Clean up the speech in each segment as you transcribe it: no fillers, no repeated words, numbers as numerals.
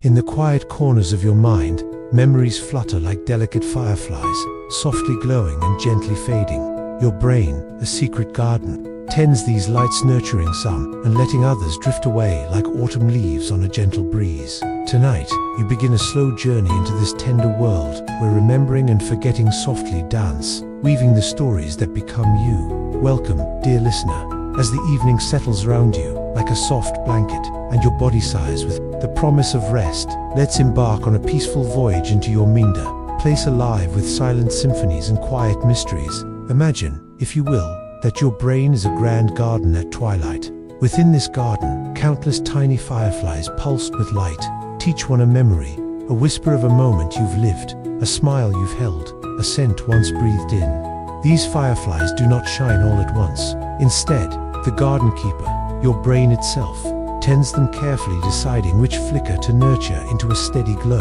In the quiet corners of your mind, memories flutter like delicate fireflies, softly glowing and gently fading. Your brain, a secret garden, tends these lights, nurturing some and letting others drift away like autumn leaves on a gentle breeze. Tonight, you begin a slow journey into this tender world where remembering and forgetting softly dance, weaving the stories that become you. Welcome, dear listener, as the evening settles around you like a soft blanket and your body sighs with the promise of rest. Let's embark on a peaceful voyage into your Minda, place alive with silent symphonies and quiet mysteries. Imagine, if you will, that your brain is a grand garden at twilight. Within this garden, countless tiny fireflies pulsed with light, teach one a memory, a whisper of a moment you've lived, a smile you've held, a scent once breathed in. These fireflies do not shine all at once. Instead, the garden keeper, your brain itself, tends them carefully, deciding which flicker to nurture into a steady glow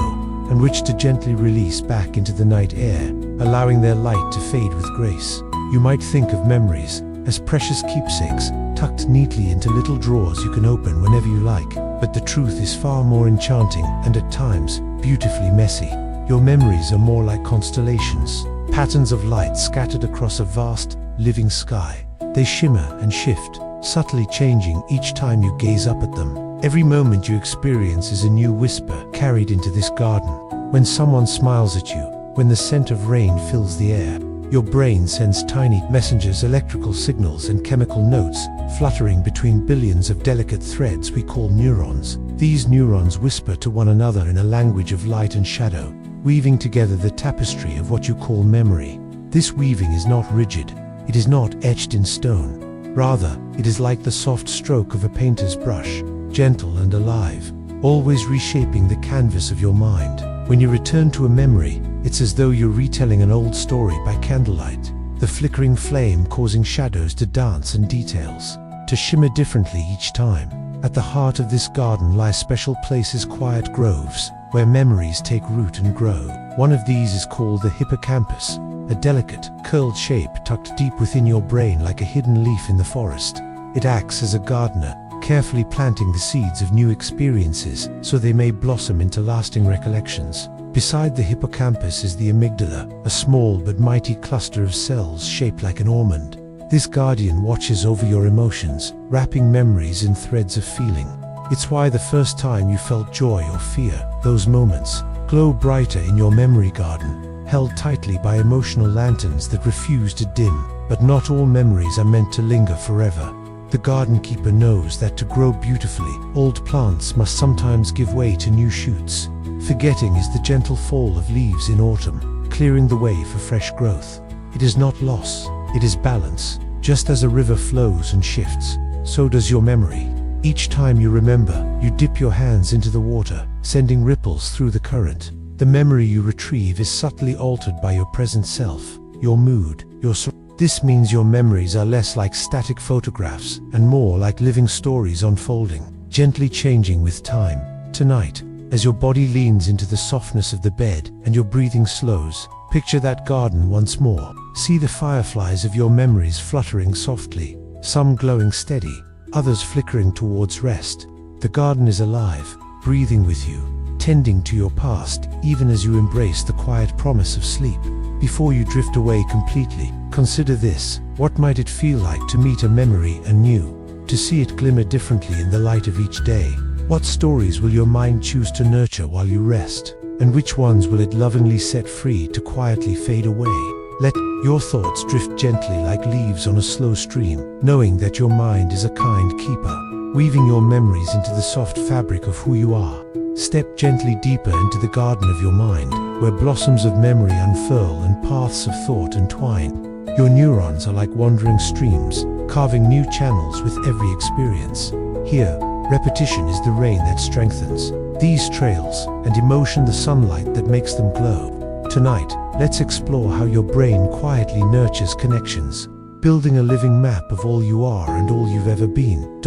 and which to gently release back into the night air, allowing their light to fade with grace. You might think of memories as precious keepsakes tucked neatly into little drawers you can open whenever you like, but the truth is far more enchanting and at times beautifully messy. Your memories are more like constellations, patterns of light scattered across a vast, living sky. They shimmer and shift, subtly changing each time you gaze up at them. Every moment you experience is a new whisper carried into this garden. When someone smiles at you, when the scent of rain fills the air, your brain sends tiny messengers, electrical signals and chemical notes, fluttering between billions of delicate threads we call neurons. These neurons whisper to one another in a language of light and shadow, weaving together the tapestry of what you call memory. This weaving is not rigid, it is not etched in stone. Rather, it is like the soft stroke of a painter's brush, gentle and alive, always reshaping the canvas of your mind. When you return to a memory, it's as though you're retelling an old story by candlelight, the flickering flame causing shadows to dance and details to shimmer differently each time. At the heart of this garden lie special places, quiet groves, where memories take root and grow. One of these is called the hippocampus, a delicate, curled shape tucked deep within your brain like a hidden leaf in the forest. It acts as a gardener, carefully planting the seeds of new experiences so they may blossom into lasting recollections. Beside the hippocampus is the amygdala, a small but mighty cluster of cells shaped like an almond. This guardian watches over your emotions, wrapping memories in threads of feeling. It's why the first time you felt joy or fear, those moments glow brighter in your memory garden, held tightly by emotional lanterns that refuse to dim. But not all memories are meant to linger forever. The garden keeper knows that to grow beautifully, old plants must sometimes give way to new shoots. Forgetting is the gentle fall of leaves in autumn, clearing the way for fresh growth. It is not loss, it is balance. Just as a river flows and shifts, so does your memory. Each time you remember, you dip your hands into the water, sending ripples through the current. The memory you retrieve is subtly altered by your present self, your mood, your This means your memories are less like static photographs and more like living stories unfolding, gently changing with time. Tonight, as your body leans into the softness of the bed and your breathing slows, picture that garden once more. See the fireflies of your memories fluttering softly, some glowing steady, others flickering towards rest. The garden is alive, breathing with you, tending to your past, even as you embrace the quiet promise of sleep. Before you drift away completely, consider this. What might it feel like to meet a memory anew, to see it glimmer differently in the light of each day? What stories will your mind choose to nurture while you rest? And which ones will it lovingly set free to quietly fade away? Let your thoughts drift gently like leaves on a slow stream, knowing that your mind is a kind keeper, weaving your memories into the soft fabric of who you are. Step gently deeper into the garden of your mind, where blossoms of memory unfurl and paths of thought entwine. Your neurons are like wandering streams, carving new channels with every experience. Here, repetition is the rain that strengthens these trails, and emotion the sunlight that makes them glow. Tonight, let's explore how your brain quietly nurtures connections, building a living map of all you are and all you've ever been.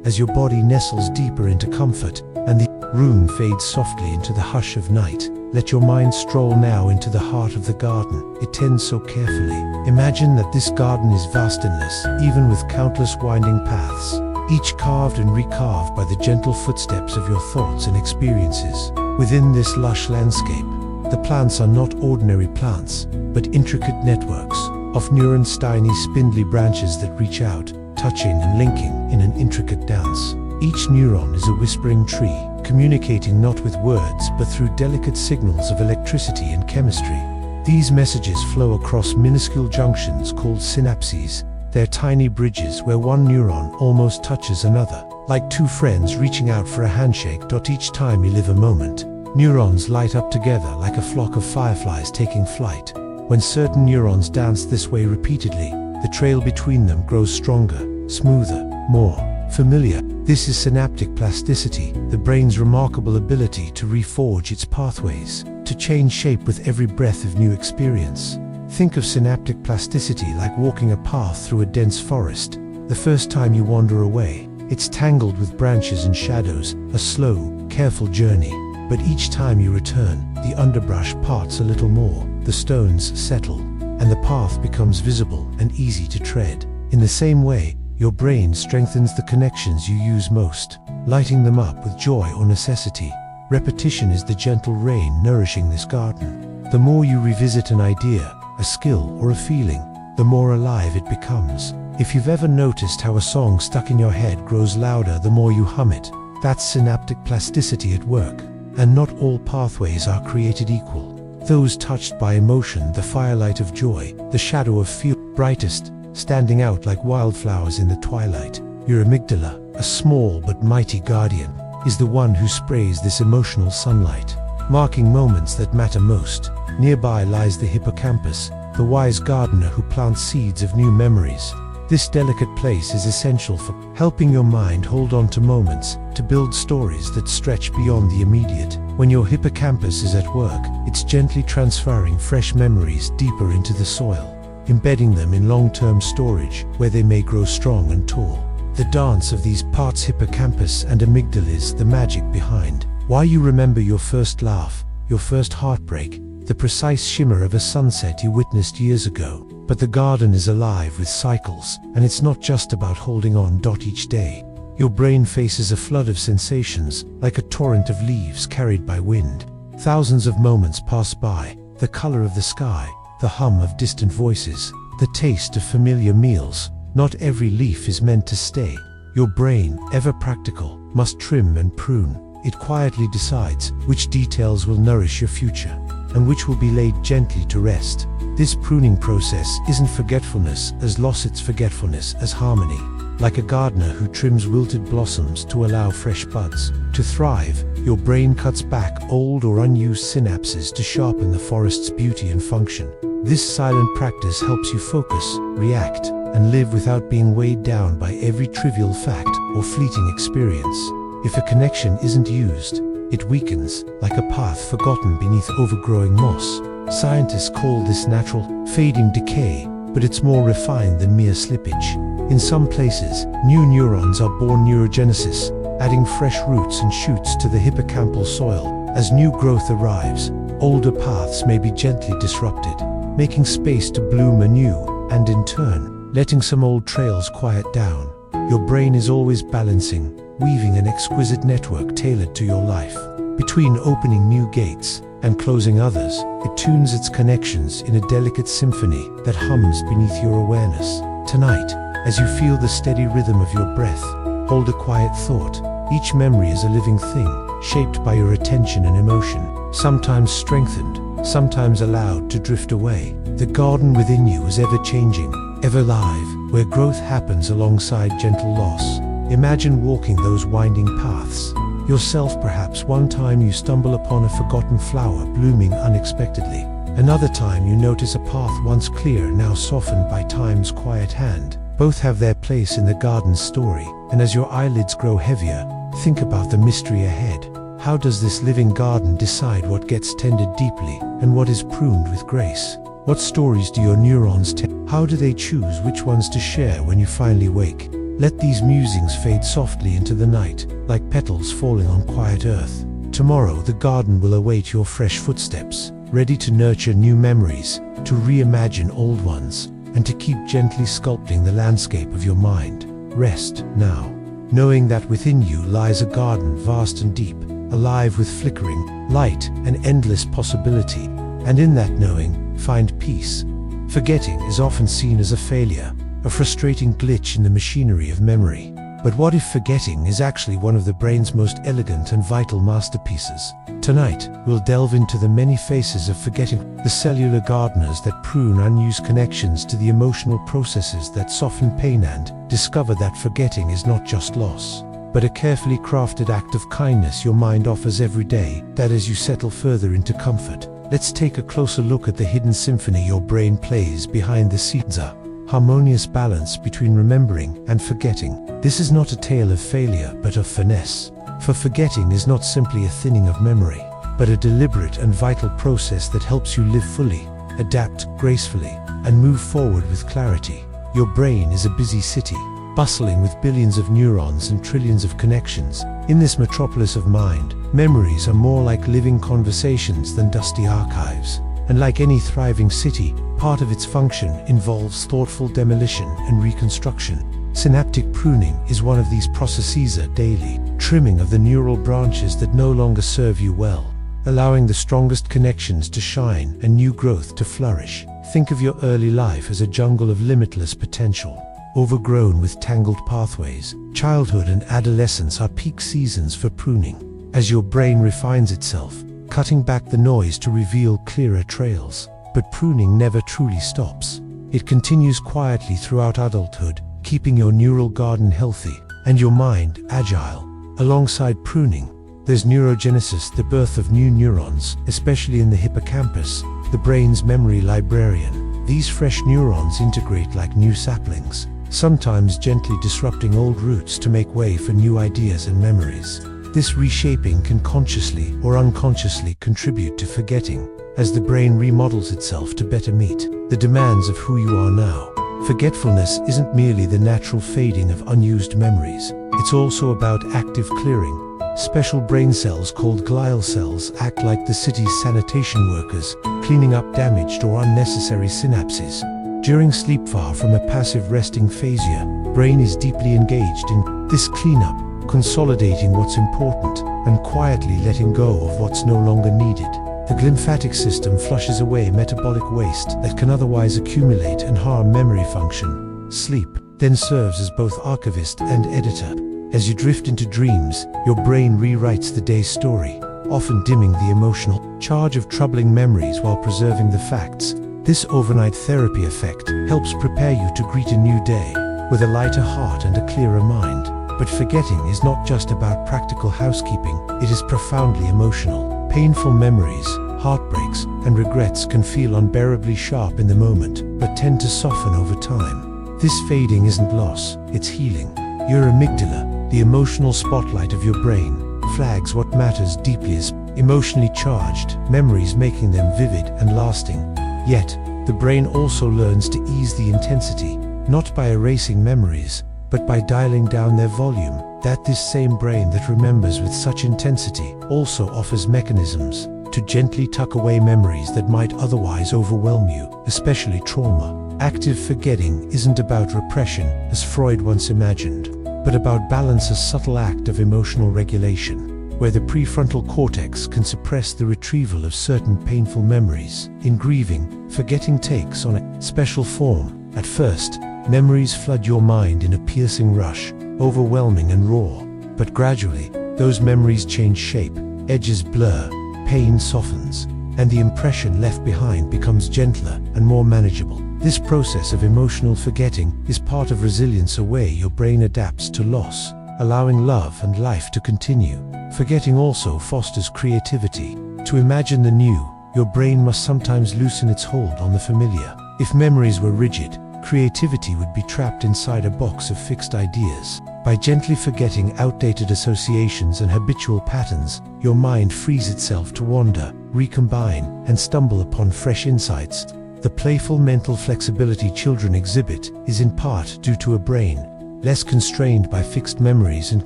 As your body nestles deeper into comfort and the room fades softly into the hush of night, let your mind stroll now into the heart of the garden it tends so carefully. Imagine that this garden is vast, endless, even with countless winding paths, each carved and recarved by the gentle footsteps of your thoughts and experiences. Within this lush landscape, the plants are not ordinary plants, but intricate networks of neurons, tiny spindly branches that reach out, touching and linking in an intricate dance. Each neuron is a whispering tree, communicating not with words but through delicate signals of electricity and chemistry. These messages flow across minuscule junctions called synapses. They're tiny bridges where one neuron almost touches another, like two friends reaching out for a handshake. Each time you live a moment, neurons light up together like a flock of fireflies taking flight. When certain neurons dance this way repeatedly, the trail between them grows stronger, smoother, more familiar. This is synaptic plasticity, the brain's remarkable ability to reforge its pathways, to change shape with every breath of new experience. Think of synaptic plasticity like walking a path through a dense forest. The first time you wander away, it's tangled with branches and shadows, a slow, careful journey. But each time you return, the underbrush parts a little more, the stones settle, and the path becomes visible and easy to tread. In the same way, your brain strengthens the connections you use most, lighting them up with joy or necessity. Repetition is the gentle rain nourishing this garden. The more you revisit an idea, a skill, or a feeling, the more alive it becomes. If you've ever noticed how a song stuck in your head grows louder the more you hum it, that's synaptic plasticity at work. And not all pathways are created equal. Those touched by emotion, the firelight of joy, the shadow of fear, brightest, standing out like wildflowers in the twilight. Your amygdala, a small but mighty guardian, is the one who sprays this emotional sunlight, marking moments that matter most. Nearby lies the hippocampus, the wise gardener who plants seeds of new memories. This delicate place is essential for helping your mind hold on to moments, to build stories that stretch beyond the immediate. When your hippocampus is at work, it's gently transferring fresh memories deeper into the soil, embedding them in long-term storage where they may grow strong and tall. The dance of these parts, hippocampus and amygdala, is the magic behind why you remember your first laugh, your first heartbreak, the precise shimmer of a sunset you witnessed years ago. But the garden is alive with cycles, and it's not just about holding on. Each day, your brain faces a flood of sensations, like a torrent of leaves carried by wind. Thousands of moments pass by, the color of the sky, the hum of distant voices, the taste of familiar meals. Not every leaf is meant to stay. Your brain, ever practical, must trim and prune. It quietly decides which details will nourish your future, and which will be laid gently to rest. This pruning process isn't forgetfulness as loss, it's forgetfulness as harmony. Like a gardener who trims wilted blossoms to allow fresh buds to thrive, your brain cuts back old or unused synapses to sharpen the forest's beauty and function. This silent practice helps you focus, react, and live without being weighed down by every trivial fact or fleeting experience. If a connection isn't used, it weakens, like a path forgotten beneath overgrowing moss. Scientists call this natural, fading decay, but it's more refined than mere slippage. In some places, new neurons are born, neurogenesis, adding fresh roots and shoots to the hippocampal soil. As new growth arrives, older paths may be gently disrupted, making space to bloom anew, and in turn, letting some old trails quiet down. Your brain is always balancing, weaving an exquisite network tailored to your life. Between opening new gates and closing others, it tunes its connections in a delicate symphony that hums beneath your awareness. Tonight, as you feel the steady rhythm of your breath, hold a quiet thought. Each memory is a living thing, shaped by your attention and emotion, sometimes strengthened, sometimes allowed to drift away. The garden within you is ever-changing, ever-live, where growth happens alongside gentle loss. Imagine walking those winding paths. Yourself, perhaps one time you stumble upon a forgotten flower blooming unexpectedly. Another time you notice a path once clear now softened by time's quiet hand. Both have their place in the garden's story, and as your eyelids grow heavier, think about the mystery ahead. How does this living garden decide what gets tended deeply and what is pruned with grace? What stories do your neurons tell? How do they choose which ones to share when you finally wake? Let these musings fade softly into the night, like petals falling on quiet earth. Tomorrow the garden will await your fresh footsteps, ready to nurture new memories, to reimagine old ones, and to keep gently sculpting the landscape of your mind. Rest now, knowing that within you lies a garden vast and deep, alive with flickering light and endless possibility. And in that knowing, find peace. Forgetting is often seen as a failure, a frustrating glitch in the machinery of memory. But what if forgetting is actually one of the brain's most elegant and vital masterpieces? Tonight, we'll delve into the many faces of forgetting, the cellular gardeners that prune unused connections to the emotional processes that soften pain, and discover that forgetting is not just loss, but a carefully crafted act of kindness your mind offers every day, that as you settle further into comfort. Let's take a closer look at the hidden symphony your brain plays behind the scenes. A harmonious balance between remembering and forgetting. This is not a tale of failure, but of finesse. For forgetting is not simply a thinning of memory, but a deliberate and vital process that helps you live fully, adapt gracefully, and move forward with clarity. Your brain is a busy city, bustling with billions of neurons and trillions of connections. In this metropolis of mind, memories are more like living conversations than dusty archives. And like any thriving city, part of its function involves thoughtful demolition and reconstruction. Synaptic pruning is one of these processes, a daily trimming of the neural branches that no longer serve you well, allowing the strongest connections to shine and new growth to flourish. Think of your early life as a jungle of limitless potential, overgrown with tangled pathways. Childhood and adolescence are peak seasons for pruning, as your brain refines itself, cutting back the noise to reveal clearer trails. But pruning never truly stops. It continues quietly throughout adulthood, keeping your neural garden healthy and your mind agile. Alongside pruning, there's neurogenesis, the birth of new neurons, especially in the hippocampus, the brain's memory librarian. These fresh neurons integrate like new saplings, sometimes gently disrupting old roots to make way for new ideas and memories. This reshaping can consciously or unconsciously contribute to forgetting, as the brain remodels itself to better meet the demands of who you are now. Forgetfulness isn't merely the natural fading of unused memories. It's also about active clearing. Special brain cells called glial cells act like the city's sanitation workers, cleaning up damaged or unnecessary synapses. During sleep, far from a passive resting phase, your brain is deeply engaged in this cleanup, consolidating what's important and quietly letting go of what's no longer needed. The lymphatic system flushes away metabolic waste that can otherwise accumulate and harm memory function. Sleep then serves as both archivist and editor. As you drift into dreams, your brain rewrites the day's story, often dimming the emotional charge of troubling memories while preserving the facts. This overnight therapy effect helps prepare you to greet a new day with a lighter heart and a clearer mind. But forgetting is not just about practical housekeeping, it is profoundly emotional. Painful memories, heartbreaks, and regrets can feel unbearably sharp in the moment, but tend to soften over time. This fading isn't loss, it's healing. Your amygdala, the emotional spotlight of your brain, flags what matters deeply as emotionally charged memories, making them vivid and lasting. Yet, the brain also learns to ease the intensity, not by erasing memories, but by dialing down their volume. That this same brain that remembers with such intensity also offers mechanisms to gently tuck away memories that might otherwise overwhelm you, especially trauma. Active forgetting isn't about repression, as Freud once imagined, but about balance, a subtle act of emotional regulation, where the prefrontal cortex can suppress the retrieval of certain painful memories. In grieving, forgetting takes on a special form. At first, memories flood your mind in a piercing rush, overwhelming and raw. But gradually, those memories change shape, edges blur, pain softens, and the impression left behind becomes gentler and more manageable. This process of emotional forgetting is part of resilience, a way your brain adapts to loss, allowing love and life to continue. Forgetting also fosters creativity. To imagine the new, your brain must sometimes loosen its hold on the familiar. If memories were rigid, creativity would be trapped inside a box of fixed ideas. By gently forgetting outdated associations and habitual patterns, your mind frees itself to wander, recombine, and stumble upon fresh insights. The playful mental flexibility children exhibit is in part due to a brain less constrained by fixed memories and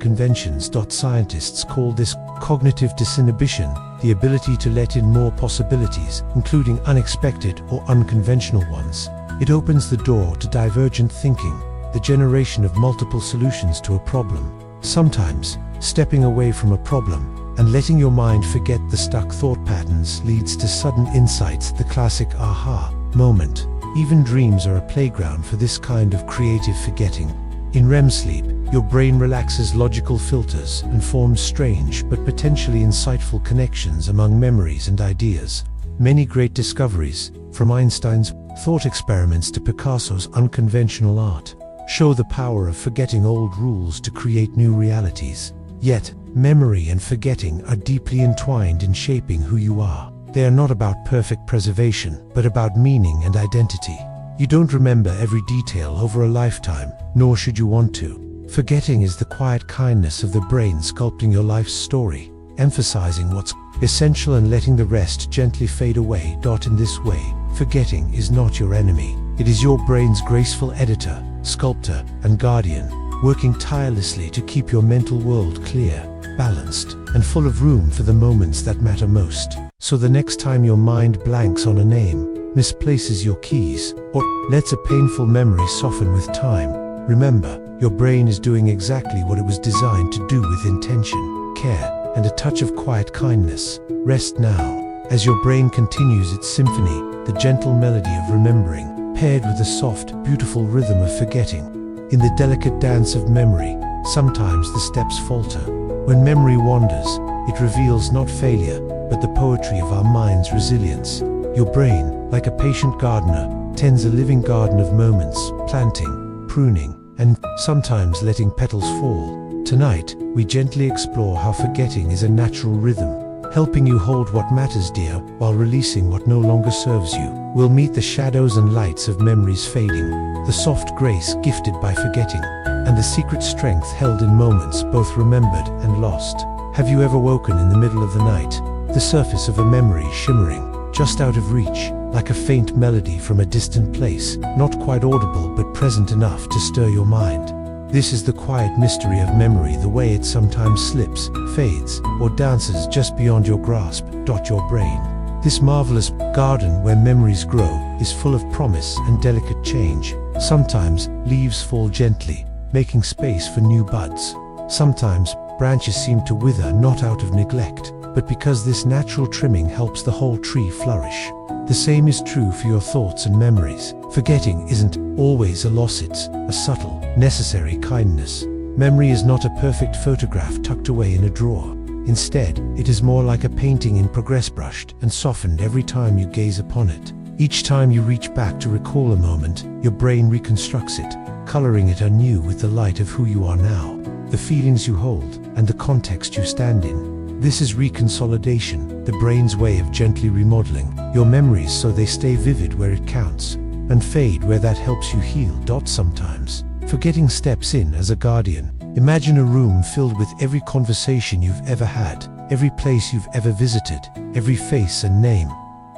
conventions. Scientists call this cognitive disinhibition, the ability to let in more possibilities, including unexpected or unconventional ones. It opens the door to divergent thinking, the generation of multiple solutions to a problem. Sometimes, stepping away from a problem And letting your mind forget the stuck thought patterns leads to sudden insights, the classic aha moment. Even dreams are a playground for this kind of creative forgetting. In REM sleep, your brain relaxes logical filters and forms strange but potentially insightful connections among memories and ideas. Many great discoveries, from Einstein's thought experiments to Picasso's unconventional art, show the power of forgetting old rules to create new realities. Yet, memory and forgetting are deeply entwined in shaping who you are. They are not about perfect preservation, but about meaning and identity. You don't remember every detail over a lifetime, nor should you want to. Forgetting is the quiet kindness of the brain sculpting your life's story, emphasizing what's essential and letting the rest gently fade away. In this way, forgetting is not your enemy. It is your brain's graceful editor, sculptor, and guardian, working tirelessly to keep your mental world clear, balanced, and full of room for the moments that matter most. So the next time your mind blanks on a name, misplaces your keys, or lets a painful memory soften with time, remember, your brain is doing exactly what it was designed to do with intention, care, and a touch of quiet kindness. Rest now, as your brain continues its symphony, the gentle melody of remembering, paired with the soft, beautiful rhythm of forgetting. In the delicate dance of memory, sometimes the steps falter. When memory wanders, it reveals not failure, but the poetry of our mind's resilience. Your brain, like a patient gardener, tends a living garden of moments, planting, pruning, and sometimes letting petals fall. Tonight, we gently explore how forgetting is a natural rhythm, helping you hold what matters dear while releasing what no longer serves you. We'll meet the shadows and lights of memories fading, the soft grace gifted by forgetting, and the secret strength held in moments both remembered and lost. Have you ever woken in the middle of the night, the surface of a memory shimmering, just out of reach, like a faint melody from a distant place, not quite audible but present enough to stir your mind? This is the quiet mystery of memory, the way it sometimes slips, fades, or dances just beyond your grasp. Your brain, this marvelous garden where memories grow, is full of promise and delicate change. Sometimes leaves fall gently, making space for new buds. Sometimes branches seem to wither, not out of neglect, but because this natural trimming helps the whole tree flourish. The same is true for your thoughts and memories. Forgetting isn't always a loss, it's a subtle, necessary kindness. Memory is not a perfect photograph tucked away in a drawer. Instead, it is more like a painting in progress, brushed and softened every time you gaze upon it. Each time you reach back to recall a moment, your brain reconstructs it, coloring it anew with the light of who you are now, the feelings you hold, and the context you stand in. This is reconsolidation, the brain's way of gently remodeling your memories so they stay vivid where it counts, and fade where that helps you heal. Sometimes, forgetting steps in as a guardian. Imagine a room filled with every conversation you've ever had, every place you've ever visited, every face and name.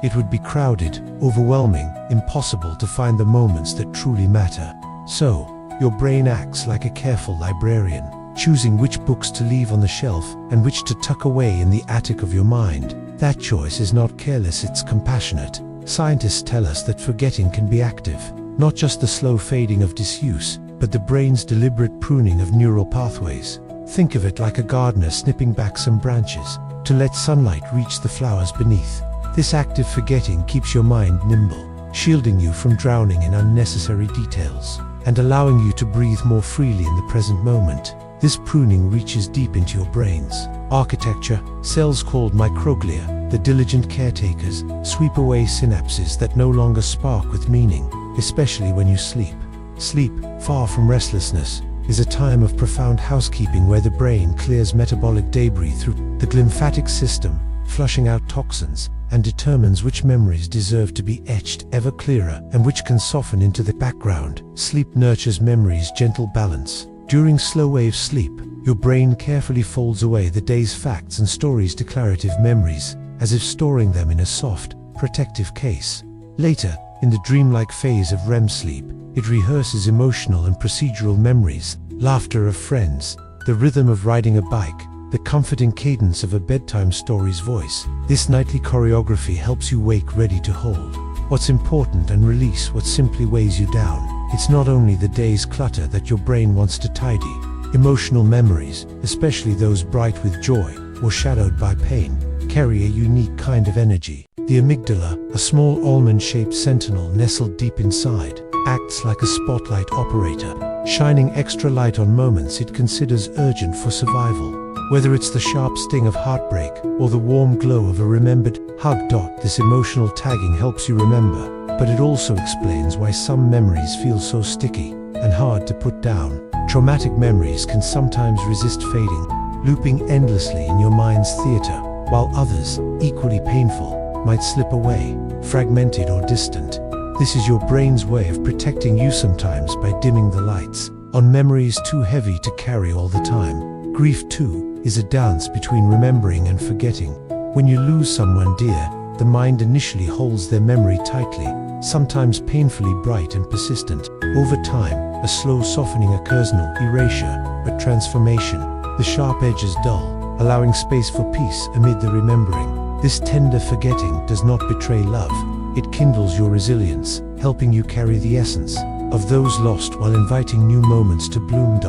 It would be crowded, overwhelming, impossible to find the moments that truly matter. So, your brain acts like a careful librarian, choosing which books to leave on the shelf and which to tuck away in the attic of your mind. That choice is not careless, it's compassionate. Scientists tell us that forgetting can be active, not just the slow fading of disuse, but the brain's deliberate pruning of neural pathways. Think of it like a gardener snipping back some branches to let sunlight reach the flowers beneath. This active forgetting keeps your mind nimble, shielding you from drowning in unnecessary details, and allowing you to breathe more freely in the present moment. This pruning reaches deep into your brain's architecture. Cells called microglia, the diligent caretakers, sweep away synapses that no longer spark with meaning, especially when you sleep. Sleep, far from restlessness, is a time of profound housekeeping where the brain clears metabolic debris through the glymphatic system, flushing out toxins, and determines which memories deserve to be etched ever clearer and which can soften into the background. Sleep nurtures memory's gentle balance. During slow-wave sleep, your brain carefully folds away the day's facts and stories declarative memories, as if storing them in a soft, protective case. Later, in the dreamlike phase of REM sleep, it rehearses emotional and procedural memories, laughter of friends, the rhythm of riding a bike, the comforting cadence of a bedtime story's voice. This nightly choreography helps you wake ready to hold what's important and release what simply weighs you down. It's not only the day's clutter that your brain wants to tidy. Emotional memories, especially those bright with joy, or shadowed by pain, carry a unique kind of energy. The amygdala, a small almond-shaped sentinel nestled deep inside, acts like a spotlight operator, shining extra light on moments it considers urgent for survival. Whether it's the sharp sting of heartbreak or the warm glow of a remembered hug. This emotional tagging helps you remember, but it also explains why some memories feel so sticky and hard to put down. Traumatic memories can sometimes resist fading, looping endlessly in your mind's theater, while others, equally painful, might slip away, fragmented or distant. This is your brain's way of protecting you sometimes by dimming the lights on memories too heavy to carry all the time. Grief, too, is a dance between remembering and forgetting. When you lose someone dear, the mind initially holds their memory tightly, sometimes painfully bright and persistent. Over time, a slow softening occurs, no erasure, but transformation. The sharp edges dull, allowing space for peace amid the remembering. This tender forgetting does not betray love. It kindles your resilience, helping you carry the essence of those lost while inviting new moments to bloom.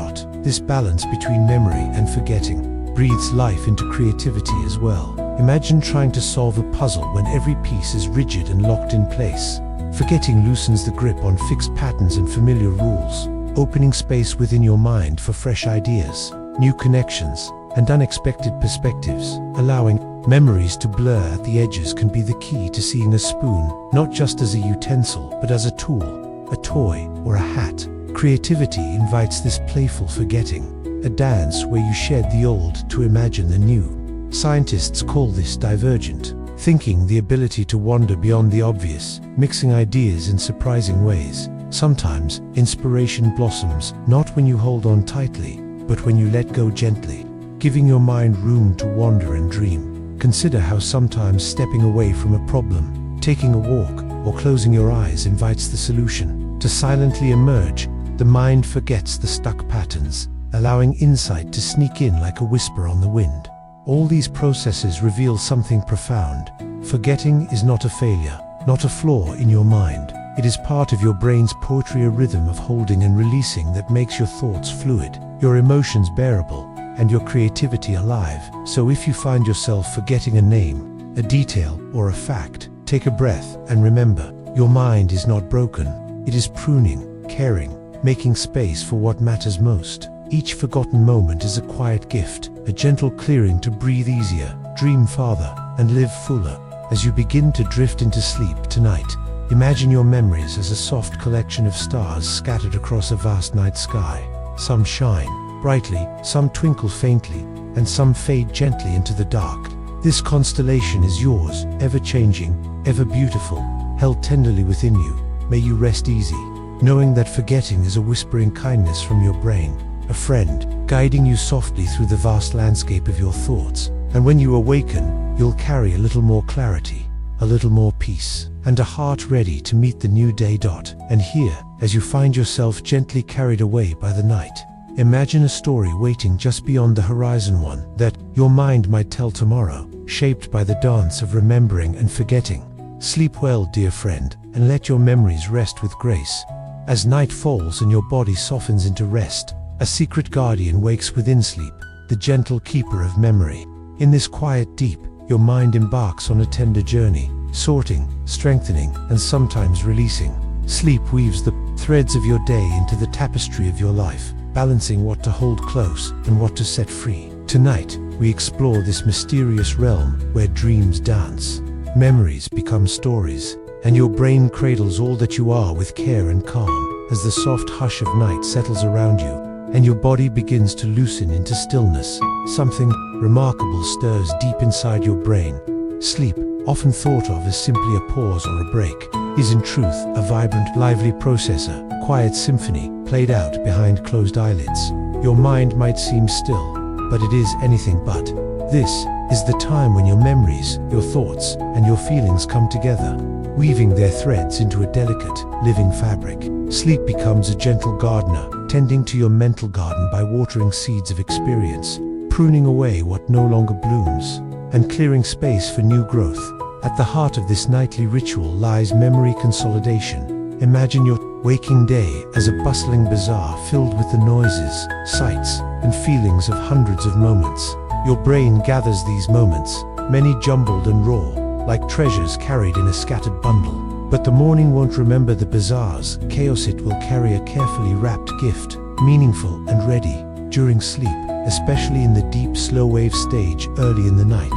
This balance between memory and forgetting breathes life into creativity as well. Imagine trying to solve a puzzle when every piece is rigid and locked in place. Forgetting loosens the grip on fixed patterns and familiar rules, opening space within your mind for fresh ideas, new connections, and unexpected perspectives. Allowing memories to blur at the edges can be the key to seeing a spoon not just as a utensil, but as a tool, a toy, or a hat. Creativity invites this playful forgetting, a dance where you shed the old to imagine the new. Scientists call this divergent thinking, the ability to wander beyond the obvious, mixing ideas in surprising ways. Sometimes, inspiration blossoms not when you hold on tightly, but when you let go gently, giving your mind room to wander and dream. Consider how sometimes stepping away from a problem, taking a walk, or closing your eyes invites the solution to silently emerge. The mind forgets the stuck patterns, allowing insight to sneak in like a whisper on the wind. All these processes reveal something profound. Forgetting is not a failure, not a flaw in your mind. It is part of your brain's poetry, a rhythm of holding and releasing that makes your thoughts fluid, your emotions bearable, and your creativity alive. So if you find yourself forgetting a name, a detail, or a fact, take a breath and remember, your mind is not broken. It is pruning, caring, making space for what matters most. Each forgotten moment is a quiet gift, a gentle clearing to breathe easier, dream farther, and live fuller. As you begin to drift into sleep tonight, imagine your memories as a soft collection of stars scattered across a vast night sky. Some shine brightly, some twinkle faintly, and some fade gently into the dark. This constellation is yours, ever-changing, ever beautiful, held tenderly within you. May you rest easy, knowing that forgetting is a whispering kindness from your brain, a friend, guiding you softly through the vast landscape of your thoughts. And when you awaken, you'll carry a little more clarity, a little more peace, and a heart ready to meet the new day. And here, as you find yourself gently carried away by the night, imagine a story waiting just beyond the horizon, one that your mind might tell tomorrow, shaped by the dance of remembering and forgetting. Sleep well, dear friend, and let your memories rest with grace. As night falls and your body softens into rest, a secret guardian wakes within sleep, the gentle keeper of memory. In this quiet deep, your mind embarks on a tender journey, sorting, strengthening, and sometimes releasing. Sleep weaves the threads of your day into the tapestry of your life, balancing what to hold close and what to set free. Tonight, we explore this mysterious realm where dreams dance, memories become stories, and your brain cradles all that you are with care and calm. As the soft hush of night settles around you, and your body begins to loosen into stillness, something remarkable stirs deep inside your brain. Sleep, often thought of as simply a pause or a break, is in truth a vibrant, lively processor, a quiet symphony played out behind closed eyelids. Your mind might seem still, but it is anything but. This is the time when your memories, your thoughts, and your feelings come together, weaving their threads into a delicate, living fabric. Sleep becomes a gentle gardener, tending to your mental garden by watering seeds of experience, pruning away what no longer blooms, and clearing space for new growth. At the heart of this nightly ritual lies memory consolidation. Imagine your waking day as a bustling bazaar filled with the noises, sights, and feelings of hundreds of moments. Your brain gathers these moments, many jumbled and raw, like treasures carried in a scattered bundle. But the morning won't remember the bazaars, chaos. It will carry a carefully wrapped gift, meaningful and ready. During sleep, especially in the deep slow-wave stage early in the night,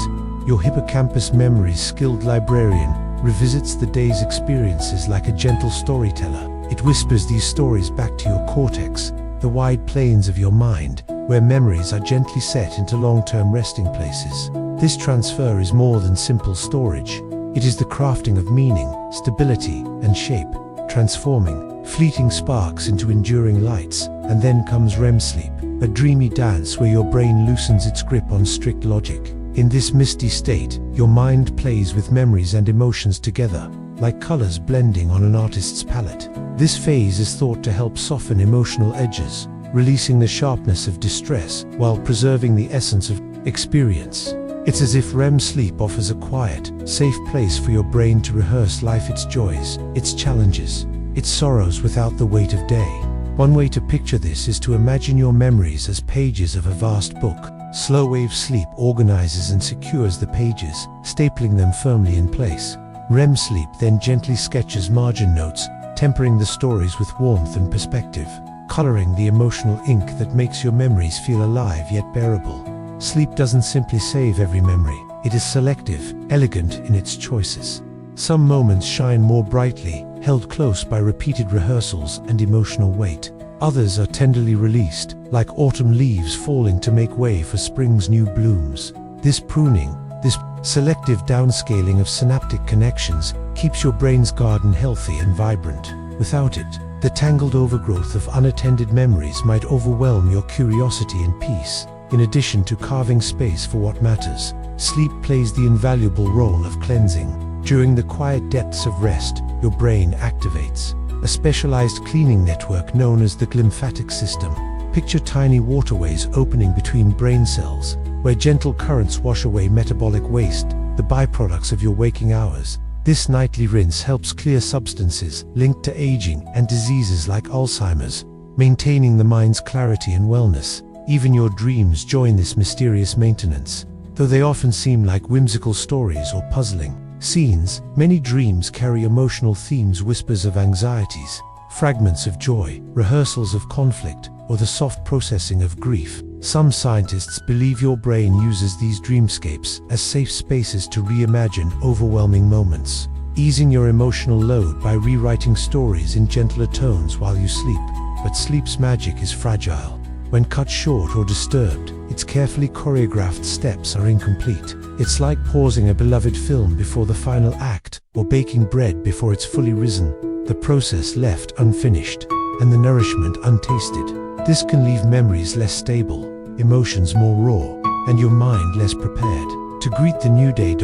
your hippocampus memory's skilled librarian revisits the day's experiences like a gentle storyteller. It whispers these stories back to your cortex, the wide plains of your mind, where memories are gently set into long-term resting places. This transfer is more than simple storage. It is the crafting of meaning, stability, and shape, transforming fleeting sparks into enduring lights. And then comes REM sleep, a dreamy dance where your brain loosens its grip on strict logic. In this misty state, your mind plays with memories and emotions together, like colors blending on an artist's palette. This phase is thought to help soften emotional edges, releasing the sharpness of distress while preserving the essence of experience. It's as if REM sleep offers a quiet, safe place for your brain to rehearse life, its joys, its challenges, its sorrows without the weight of day. One way to picture this is to imagine your memories as pages of a vast book. Slow-wave sleep organizes and secures the pages, stapling them firmly in place. REM sleep then gently sketches margin notes, tempering the stories with warmth and perspective, coloring the emotional ink that makes your memories feel alive yet bearable. Sleep doesn't simply save every memory. It is selective, elegant in its choices. Some moments shine more brightly, held close by repeated rehearsals and emotional weight. Others are tenderly released, like autumn leaves falling to make way for spring's new blooms. This pruning, this selective downscaling of synaptic connections, keeps your brain's garden healthy and vibrant. Without it, the tangled overgrowth of unattended memories might overwhelm your curiosity and peace. In addition to carving space for what matters, sleep plays the invaluable role of cleansing. During the quiet depths of rest, your brain activates a specialized cleaning network known as the glymphatic system. Picture tiny waterways opening between brain cells, where gentle currents wash away metabolic waste, the byproducts of your waking hours. This nightly rinse helps clear substances linked to aging and diseases like Alzheimer's, maintaining the mind's clarity and wellness. Even your dreams join this mysterious maintenance. Though they often seem like whimsical stories or puzzling scenes, many dreams carry emotional themes, whispers of anxieties, fragments of joy, rehearsals of conflict, or the soft processing of grief. Some scientists believe your brain uses these dreamscapes as safe spaces to reimagine overwhelming moments, easing your emotional load by rewriting stories in gentler tones while you sleep. But sleep's magic is fragile. When cut short or disturbed, its carefully choreographed steps are incomplete. It's like pausing a beloved film before the final act, or baking bread before it's fully risen. The process left unfinished, and the nourishment untasted. This can leave memories less stable, emotions more raw, and your mind less prepared to greet the new day.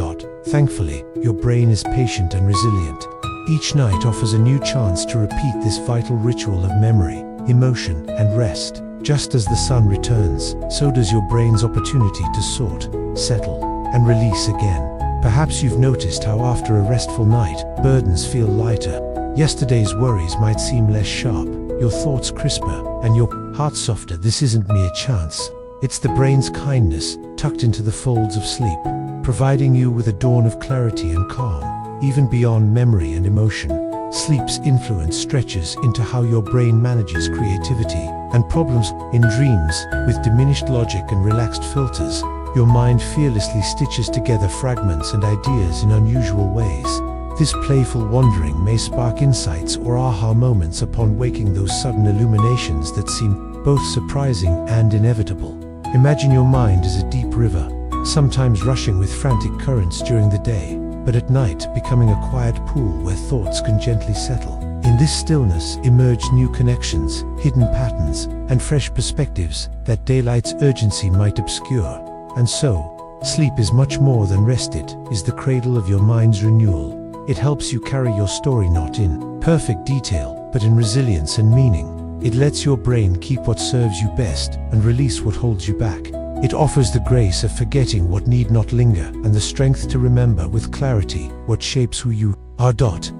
Thankfully, your brain is patient and resilient. Each night offers a new chance to repeat this vital ritual of memory, emotion, and rest. Just as the sun returns, so does your brain's opportunity to sort, settle, and release again. Perhaps you've noticed how after a restful night, burdens feel lighter. Yesterday's worries might seem less sharp, your thoughts crisper, and your heart softer. This isn't mere chance. It's the brain's kindness, tucked into the folds of sleep, providing you with a dawn of clarity and calm, even beyond memory and emotion. Sleep's influence stretches into how your brain manages creativity and problems. In dreams, with diminished logic and relaxed filters, your mind fearlessly stitches together fragments and ideas in unusual ways. This playful wandering may spark insights or aha moments upon waking, those sudden illuminations that seem both surprising and inevitable. Imagine your mind as a deep river, sometimes rushing with frantic currents during the day, but at night becoming a quiet pool where thoughts can gently settle. In this stillness emerge new connections, hidden patterns, and fresh perspectives that daylight's urgency might obscure. And so, sleep is much more than rest. It is the cradle of your mind's renewal. It helps you carry your story not in perfect detail, but in resilience and meaning. It lets your brain keep what serves you best and release what holds you back. It offers the grace of forgetting what need not linger and the strength to remember with clarity what shapes who you are.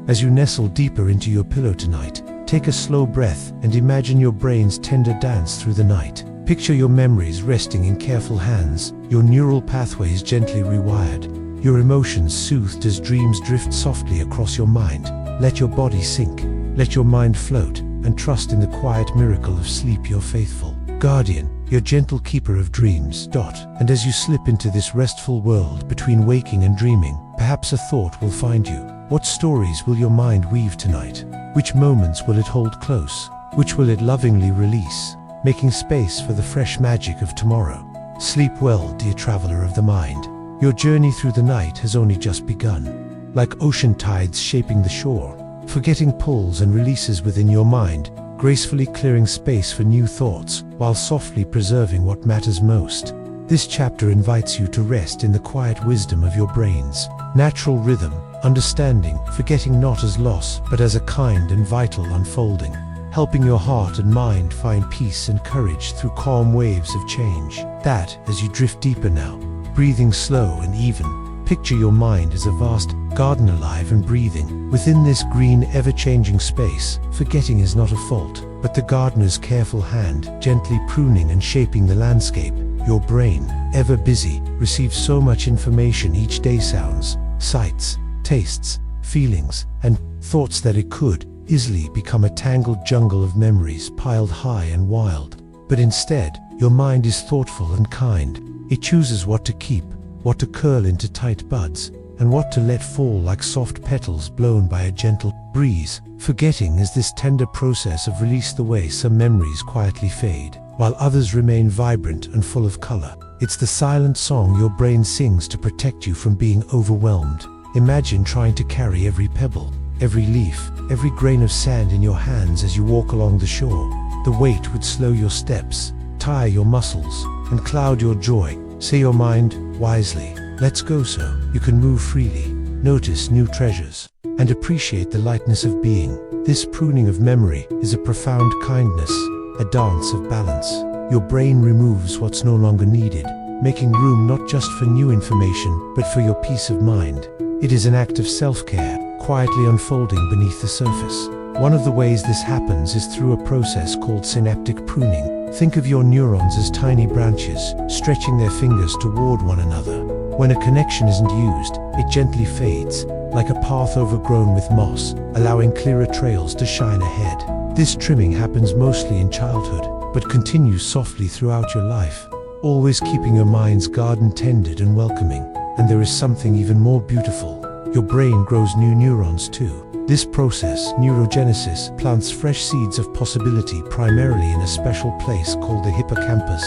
As you nestle deeper into your pillow tonight, take a slow breath and imagine your brain's tender dance through the night. Picture your memories resting in careful hands, your neural pathways gently rewired, your emotions soothed as dreams drift softly across your mind. Let your body sink, let your mind float, and trust in the quiet miracle of sleep, your faithful guardian, your gentle keeper of dreams. And as you slip into this restful world between waking and dreaming, perhaps a thought will find you. What stories will your mind weave tonight? Which moments will it hold close? Which will it lovingly release, making space for the fresh magic of tomorrow? Sleep well, dear traveler of the mind. Your journey through the night has only just begun. Like ocean tides shaping the shore, forgetting pulls and releases within your mind, gracefully clearing space for new thoughts, while softly preserving what matters most. This chapter invites you to rest in the quiet wisdom of your brain's natural rhythm, understanding, forgetting not as loss, but as a kind and vital unfolding, helping your heart and mind find peace and courage through calm waves of change. That, as you drift deeper now, breathing slow and even, picture your mind as a vast garden, alive and breathing. Within this green, ever-changing space, forgetting is not a fault, but the gardener's careful hand, gently pruning and shaping the landscape. Your brain, ever busy, receives so much information each day: sounds, sights, tastes, feelings, and thoughts that it could easily become a tangled jungle of memories piled high and wild. But instead, your mind is thoughtful and kind. It chooses what to keep, what to curl into tight buds, and what to let fall like soft petals blown by a gentle breeze. Forgetting is this tender process of release, the way some memories quietly fade, while others remain vibrant and full of color. It's the silent song your brain sings to protect you from being overwhelmed. Imagine trying to carry every pebble, every leaf, every grain of sand in your hands as you walk along the shore. The weight would slow your steps, tire your muscles, and cloud your joy. Say your mind wisely, let's go, so you can move freely, notice new treasures, and appreciate the lightness of being. This pruning of memory is a profound kindness, a dance of balance. Your brain removes what's no longer needed, making room not just for new information, but for your peace of mind. It is an act of self-care, quietly unfolding beneath the surface. One of the ways this happens is through a process called synaptic pruning. Think of your neurons as tiny branches, stretching their fingers toward one another. When a connection isn't used, it gently fades, like a path overgrown with moss, allowing clearer trails to shine ahead. This trimming happens mostly in childhood, but continues softly throughout your life, always keeping your mind's garden tended and welcoming. And there is something even more beautiful. Your brain grows new neurons too. This process, neurogenesis, plants fresh seeds of possibility primarily in a special place called the hippocampus.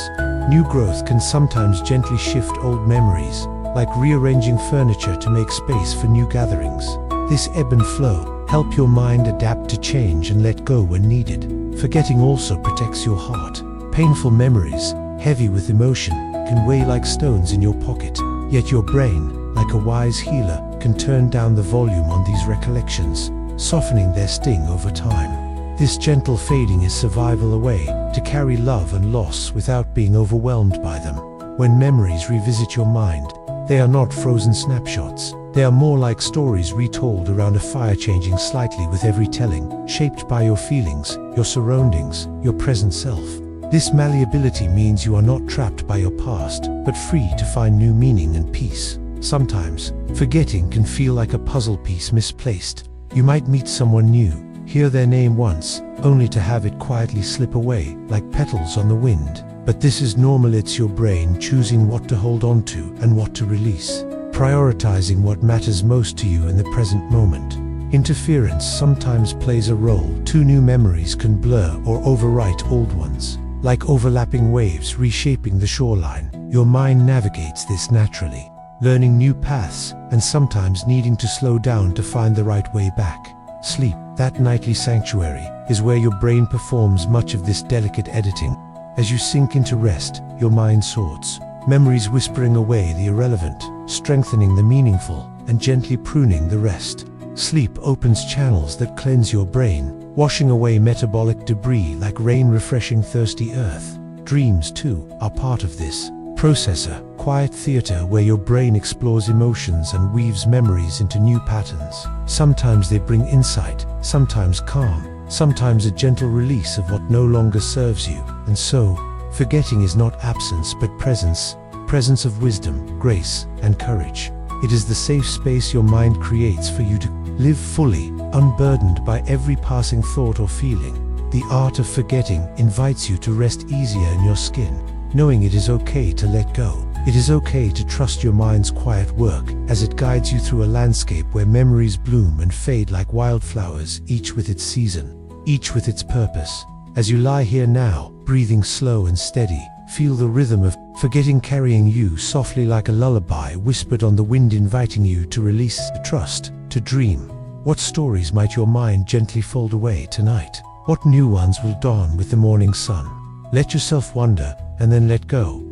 New growth can sometimes gently shift old memories, like rearranging furniture to make space for new gatherings. This ebb and flow help your mind adapt to change and let go when needed. Forgetting also protects your heart. Painful memories, heavy with emotion, can weigh like stones in your pocket. Yet your brain, like a wise healer, can turn down the volume on these recollections, softening their sting over time. This gentle fading is survival, a way to carry love and loss without being overwhelmed by them. When memories revisit your mind, they are not frozen snapshots. They are more like stories retold around a fire, changing slightly with every telling, shaped by your feelings, your surroundings, your present self. This malleability means you are not trapped by your past, but free to find new meaning and peace. Sometimes, forgetting can feel like a puzzle piece misplaced. You might meet someone new, hear their name once, only to have it quietly slip away, like petals on the wind. But this is normal. It's your brain choosing what to hold on to and what to release, prioritizing what matters most to you in the present moment. Interference sometimes plays a role. Two new memories can blur or overwrite old ones, like overlapping waves reshaping the shoreline. Your mind navigates this naturally, learning new paths and sometimes needing to slow down to find the right way back. Sleep, that nightly sanctuary, is where your brain performs much of this delicate editing. As you sink into rest, your mind sorts, memories whispering away the irrelevant, strengthening the meaningful, and gently pruning the rest. Sleep opens channels that cleanse your brain, washing away metabolic debris like rain refreshing thirsty earth. Dreams, too, are part of this processor, quiet theater where your brain explores emotions and weaves memories into new patterns. Sometimes they bring insight, sometimes calm, sometimes a gentle release of what no longer serves you. And so, Forgetting is not absence but presence, presence of wisdom, grace, and courage. It is the safe space your mind creates for you to live fully, unburdened by every passing thought or feeling. The art of forgetting invites you to rest easier in your skin, knowing it is okay to let go. It is okay to trust your mind's quiet work as it guides you through a landscape where memories bloom and fade like wildflowers, each with its season, each with its purpose. As you lie here now, breathing slow and steady, feel the rhythm of forgetting carrying you softly like a lullaby whispered on the wind, inviting you to release, to trust, to dream. What stories might your mind gently fold away tonight? What new ones will dawn with the morning sun? Let yourself wonder, and then let go.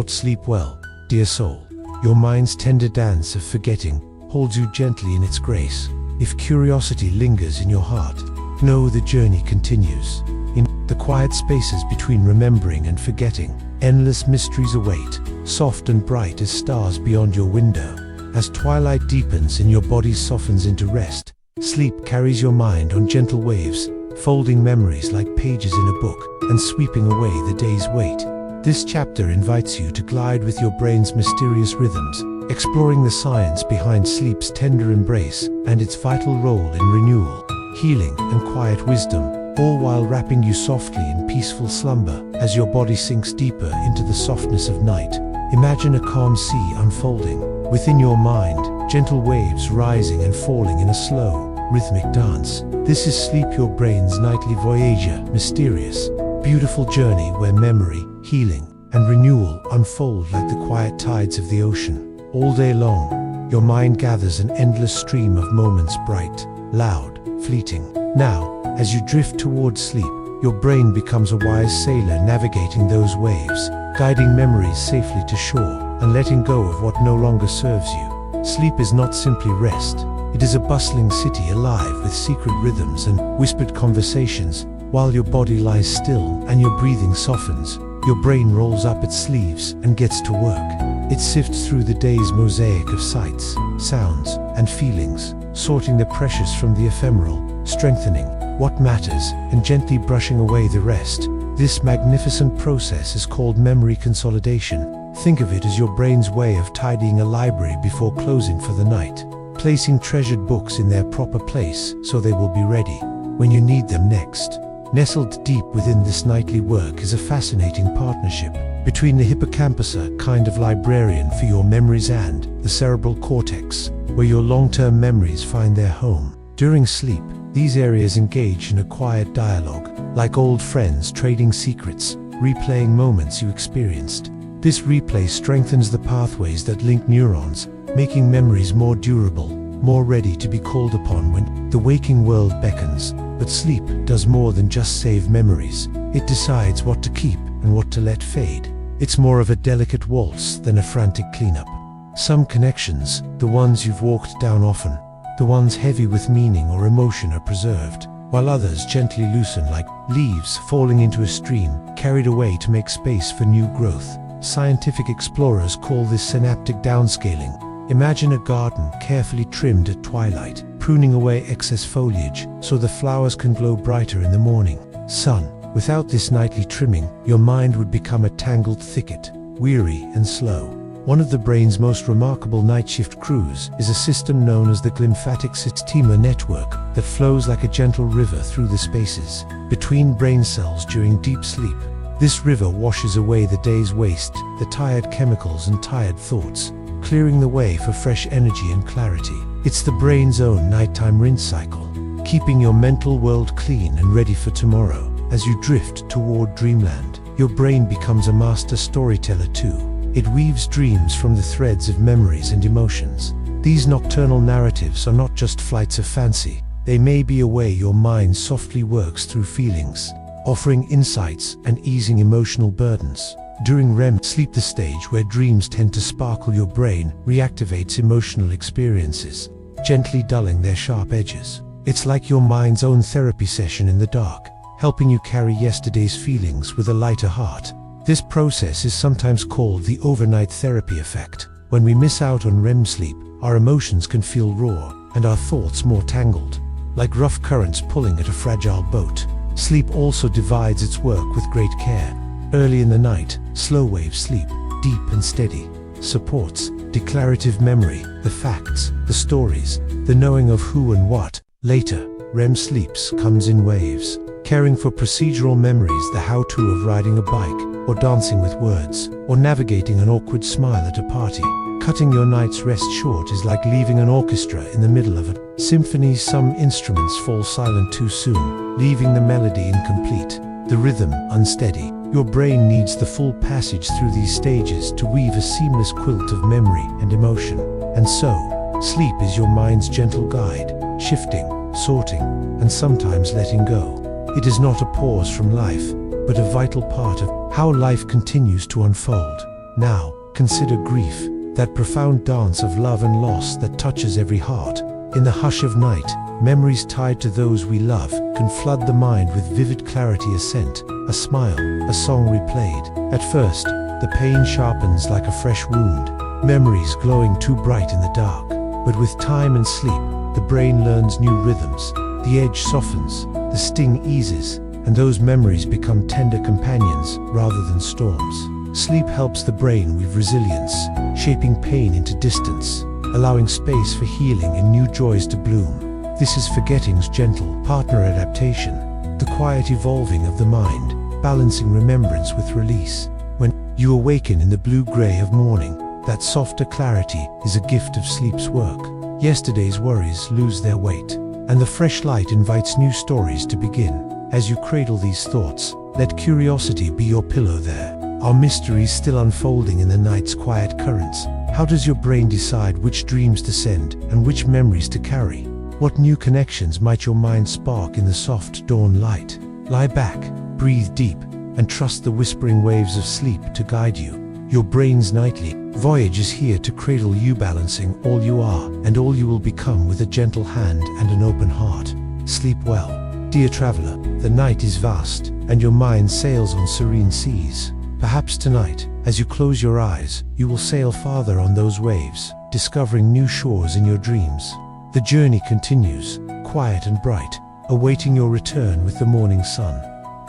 Sleep well, dear soul. Your mind's tender dance of forgetting holds you gently in its grace. If curiosity lingers in your heart, know the journey continues. In the quiet spaces between remembering and forgetting, endless mysteries await, soft and bright as stars beyond your window. As twilight deepens and your body softens into rest, sleep carries your mind on gentle waves, folding memories like pages in a book and sweeping away the day's weight. This chapter invites you to glide with your brain's mysterious rhythms, exploring the science behind sleep's tender embrace and its vital role in renewal, healing, and quiet wisdom, all while wrapping you softly in peaceful slumber as your body sinks deeper into the softness of night. Imagine a calm sea unfolding within your mind, gentle waves rising and falling in a slow, rhythmic dance. This is sleep, your brain's nightly voyager, mysterious, beautiful journey where memory, healing, and renewal unfold like the quiet tides of the ocean. All day long, your mind gathers an endless stream of moments, bright, loud, fleeting. Now, as you drift towards sleep, your brain becomes a wise sailor navigating those waves, guiding memories safely to shore and letting go of what no longer serves you. Sleep is not simply rest. It is a bustling city alive with secret rhythms and whispered conversations. While your body lies still and your breathing softens, your brain rolls up its sleeves and gets to work. It sifts through the day's mosaic of sights, sounds, and feelings, sorting the precious from the ephemeral, strengthening what matters and gently brushing away the rest. This magnificent process is called memory consolidation. Think of it as your brain's way of tidying a library before closing for the night, placing treasured books in their proper place so they will be ready when you need them next. Nestled deep within this nightly work is a fascinating partnership between the hippocampus, a kind of librarian for your memories, and the cerebral cortex, where your long-term memories find their home. During sleep, these areas engage in a quiet dialogue, like old friends trading secrets, replaying moments you experienced. This replay strengthens the pathways that link neurons, making memories more durable, more ready to be called upon when the waking world beckons. But sleep does more than just save memories. It decides what to keep and what to let fade. It's more of a delicate waltz than a frantic cleanup. Some connections, the ones you've walked down often, the ones heavy with meaning or emotion, are preserved, while others gently loosen like leaves falling into a stream, carried away to make space for new growth. Scientific explorers call this synaptic downscaling. Imagine a garden carefully trimmed at twilight, pruning away excess foliage so the flowers can glow brighter in the morning sun. Without this nightly trimming, your mind would become a tangled thicket, weary and slow. One of the brain's most remarkable night shift crews is a system known as the glymphatic systema network that flows like a gentle river through the spaces between brain cells during deep sleep. This river washes away the day's waste, the tired chemicals and tired thoughts, clearing the way for fresh energy and clarity. It's the brain's own nighttime rinse cycle, keeping your mental world clean and ready for tomorrow. As you drift toward dreamland, your brain becomes a master storyteller too. It weaves dreams from the threads of memories and emotions. These nocturnal narratives are not just flights of fancy. They may be a way your mind softly works through feelings, offering insights and easing emotional burdens. During REM sleep, the stage where dreams tend to sparkle, your brain reactivates emotional experiences, gently dulling their sharp edges. It's like your mind's own therapy session in the dark, helping you carry yesterday's feelings with a lighter heart. This process is sometimes called the overnight therapy effect. When we miss out on REM sleep, our emotions can feel raw and our thoughts more tangled, like rough currents pulling at a fragile boat. Sleep also divides its work with great care. Early in the night, slow wave sleep, deep and steady, supports declarative memory, the facts, the stories, the knowing of who and what. Later, REM sleeps comes in waves, caring for procedural memories, the how-to of riding a bike, or dancing with words, or navigating an awkward smile at a party. Cutting your night's rest short is like leaving an orchestra in the middle of a symphony. Some instruments fall silent too soon, leaving the melody incomplete, the rhythm unsteady. Your brain needs the full passage through these stages to weave a seamless quilt of memory and emotion. And so, sleep is your mind's gentle guide, shifting, sorting, and sometimes letting go. It is not a pause from life, but a vital part of how life continues to unfold. Now, consider grief, that profound dance of love and loss that touches every heart. In the hush of night, memories tied to those we love can flood the mind with vivid clarity. A scent, a smile, a song replayed. At first, the pain sharpens like a fresh wound, memories glowing too bright in the dark. But with time and sleep, the brain learns new rhythms. The edge softens, the sting eases, and those memories become tender companions rather than storms. Sleep helps the brain weave resilience, shaping pain into distance, allowing space for healing and new joys to bloom. This is forgetting's gentle partner, adaptation, the quiet evolving of the mind, balancing remembrance with release. When you awaken in the blue-gray of morning, that softer clarity is a gift of sleep's work. Yesterday's worries lose their weight, and the fresh light invites new stories to begin. As you cradle these thoughts, let curiosity be your pillow there. Are mysteries still unfolding in the night's quiet currents? How does your brain decide which dreams to send and which memories to carry? What new connections might your mind spark in the soft dawn light? Lie back, breathe deep, and trust the whispering waves of sleep to guide you. Your brain's nightly voyage is here to cradle you, balancing all you are and all you will become with a gentle hand and an open heart. Sleep well, dear traveler. The night is vast, and your mind sails on serene seas. Perhaps tonight, as you close your eyes, you will sail farther on those waves, discovering new shores in your dreams. The journey continues, quiet and bright, awaiting your return with the morning sun.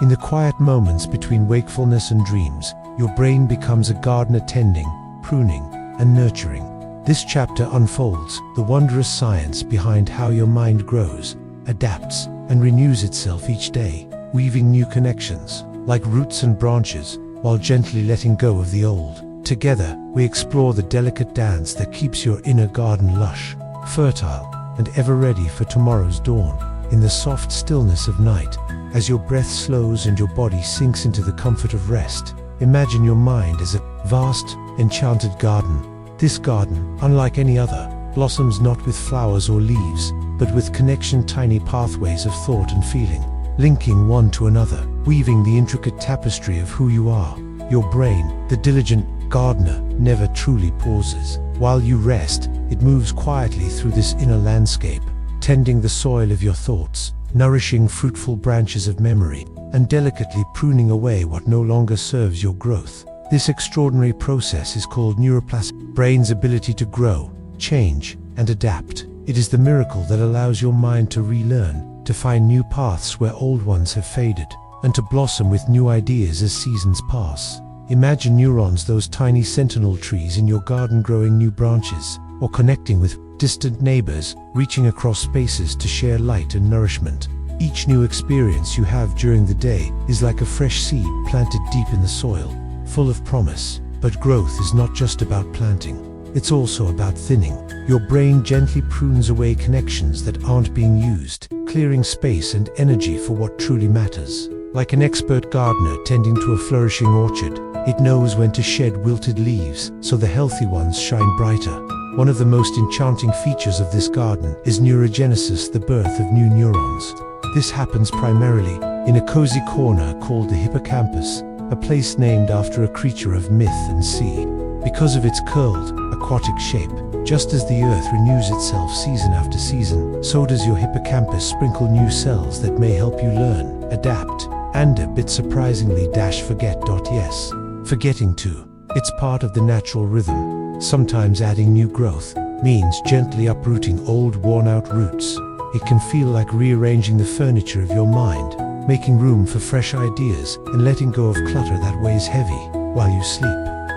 In the quiet moments between wakefulness and dreams, your brain becomes a gardener, tending, pruning, and nurturing. This chapter unfolds the wondrous science behind how your mind grows, adapts, and renews itself each day, weaving new connections, like roots and branches, while gently letting go of the old. Together, we explore the delicate dance that keeps your inner garden lush, fertile, and ever ready for tomorrow's dawn. In the soft stillness of night, as your breath slows and your body sinks into the comfort of rest, imagine your mind as a vast, enchanted garden. This garden, unlike any other, blossoms not with flowers or leaves, but with connection, tiny pathways of thought and feeling, linking one to another, weaving the intricate tapestry of who you are. Your brain, the diligent gardener, never truly pauses. While you rest, it moves quietly through this inner landscape, tending the soil of your thoughts, nourishing fruitful branches of memory, and delicately pruning away what no longer serves your growth. This extraordinary process is called neuroplasticity, brain's ability to grow, change, and adapt. It is the miracle that allows your mind to relearn, to find new paths where old ones have faded, and to blossom with new ideas as seasons pass. Imagine neurons, those tiny sentinel trees in your garden, growing new branches, or connecting with distant neighbors, reaching across spaces to share light and nourishment. Each new experience you have during the day is like a fresh seed planted deep in the soil, full of promise. But growth is not just about planting. It's also about thinning. Your brain gently prunes away connections that aren't being used, clearing space and energy for what truly matters. Like an expert gardener tending to a flourishing orchard, it knows when to shed wilted leaves so the healthy ones shine brighter. One of the most enchanting features of this garden is neurogenesis, the birth of new neurons. This happens primarily in a cozy corner called the hippocampus, a place named after a creature of myth and sea. Because of its curled, aquatic shape, just as the earth renews itself season after season, so does your hippocampus sprinkle new cells that may help you learn, adapt, and a bit surprisingly forget. Yes, forgetting too. It's part of the natural rhythm. Sometimes adding new growth means gently uprooting old, worn-out roots. It can feel like rearranging the furniture of your mind, making room for fresh ideas and letting go of clutter that weighs heavy while you sleep.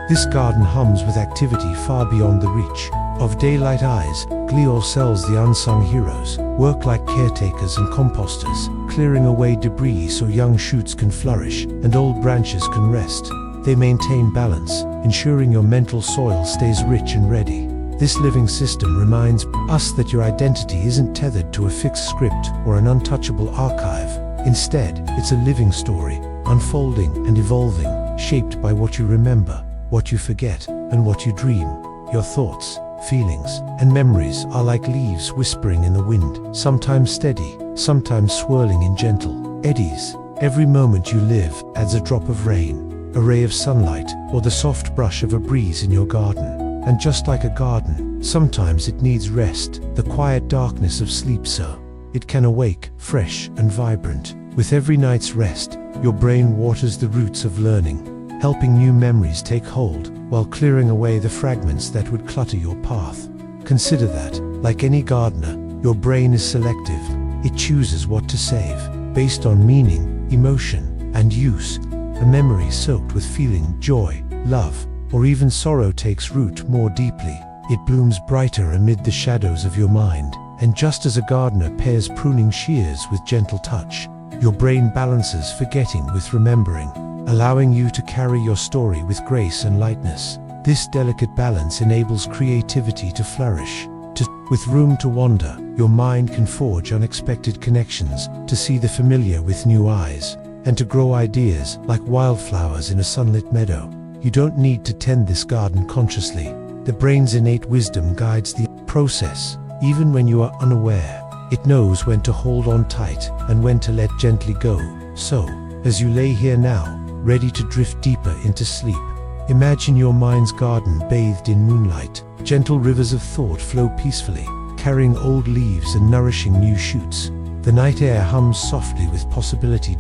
This garden hums with activity far beyond the reach of daylight eyes. Glial cells, the unsung heroes, work like caretakers and composters, clearing away debris so young shoots can flourish and old branches can rest. They maintain balance, ensuring your mental soil stays rich and ready. This living system reminds us that your identity isn't tethered to a fixed script or an untouchable archive. Instead, it's a living story, unfolding and evolving, shaped by what you remember, what you forget, and what you dream. Your thoughts, feelings, and memories are like leaves whispering in the wind, sometimes steady, sometimes swirling in gentle eddies. Every moment you live adds a drop of rain, a ray of sunlight, or the soft brush of a breeze in your garden. And just like a garden, sometimes it needs rest, the quiet darkness of sleep, so it can awake, fresh and vibrant. With every night's rest, your brain waters the roots of learning, helping new memories take hold, while clearing away the fragments that would clutter your path. Consider that, like any gardener, your brain is selective. It chooses what to save, based on meaning, emotion, and use. A memory soaked with feeling, joy, love, or even sorrow takes root more deeply. It blooms brighter amid the shadows of your mind. And just as a gardener pairs pruning shears with gentle touch, your brain balances forgetting with remembering, allowing you to carry your story with grace and lightness. This delicate balance enables creativity to flourish. With room to wander, your mind can forge unexpected connections, to see the familiar with new eyes, and to grow ideas like wildflowers in a sunlit meadow. You don't need to tend this garden consciously. The brain's innate wisdom guides the process. Even when you are unaware, it knows when to hold on tight and when to let gently go. So, as you lay here now, ready to drift deeper into sleep, imagine your mind's garden bathed in moonlight. Gentle rivers of thought flow peacefully, carrying old leaves and nourishing new shoots. The night air hums softly with possibility.